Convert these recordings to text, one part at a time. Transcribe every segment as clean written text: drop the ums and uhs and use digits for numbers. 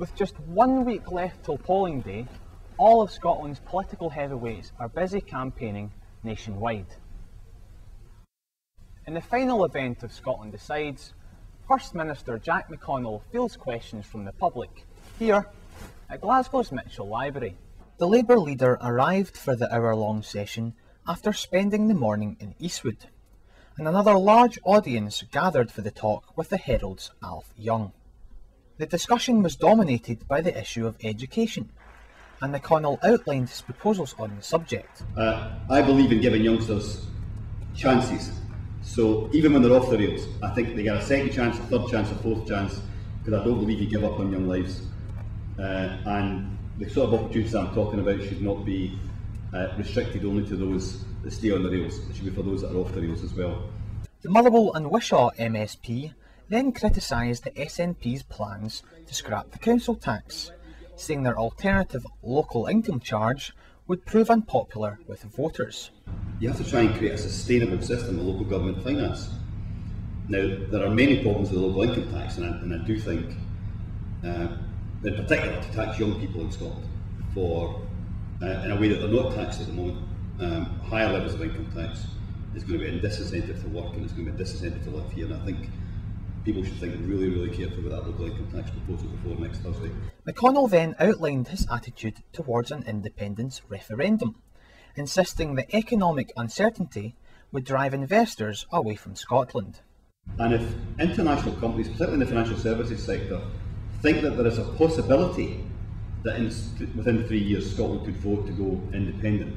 With just 1 week left till polling day, all of Scotland's political heavyweights are busy campaigning nationwide. In the final event of Scotland Decides, First Minister Jack McConnell fields questions from the public, here at Glasgow's Mitchell Library. The Labour leader arrived for the hour-long session after spending the morning in Eastwood, and another large audience gathered for the talk with the Herald's Alf Young. The discussion was dominated by the issue of education, and McConnell outlined his proposals on the subject. I believe in giving youngsters chances. So even when they're off the rails, I think they get a second chance, a third chance, a fourth chance, because I don't believe you give up on young lives. And the sort of opportunities I'm talking about should not be restricted only to those that stay on the rails. It should be for those that are off the rails as well. The Motherwell and Wishaw MSP then criticised the SNP's plans to scrap the council tax, saying their alternative local income charge would prove unpopular with voters. You have to try and create a sustainable system of local government finance. Now, there are many problems with the local income tax, and I do think, in particular, to tax young people in Scotland for, in a way that they're not taxed at the moment. Higher levels of income tax is going to be a disincentive to work, and it's going to be a disincentive to live here, and I think people should think really, really carefully about that local income tax proposal before next Thursday. McConnell then outlined his attitude towards an independence referendum, insisting that economic uncertainty would drive investors away from Scotland. And if international companies, particularly in the financial services sector, think that there is a possibility that within 3 years Scotland could vote to go independent,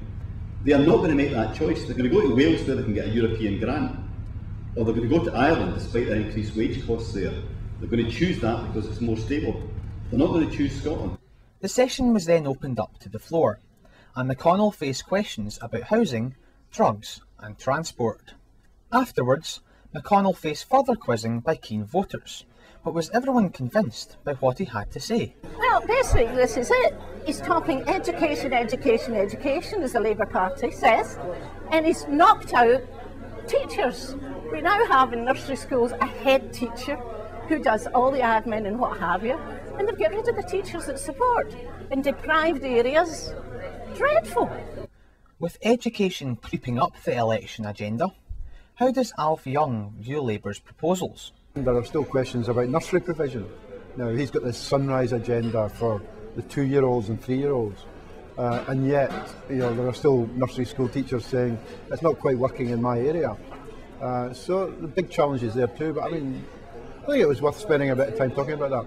they are not going to make that choice. They're going to go to Wales where they can get a European grant, or they're going to go to Ireland despite the increased wage costs there. They're going to choose that because it's more stable. They're not going to choose Scotland. The session was then opened up to the floor, and McConnell faced questions about housing, drugs and transport. Afterwards, McConnell faced further quizzing by keen voters, but was everyone convinced by what he had to say? Well, basically this is it. He's talking education, education, education, as the Labour Party says, and he's knocked out teachers. We now have in nursery schools a head teacher who does all the admin and what have you, and they've got rid of the teachers that support in deprived areas. Dreadful. With education creeping up the election agenda, how does Alf Young view Labour's proposals? There are still questions about nursery provision. Now, he's got this sunrise agenda for the 2-year-olds and 3-year-olds, and yet, there are still nursery school teachers saying it's not quite working in my area. So the big challenge is there too, but I think it was worth spending a bit of time talking about that.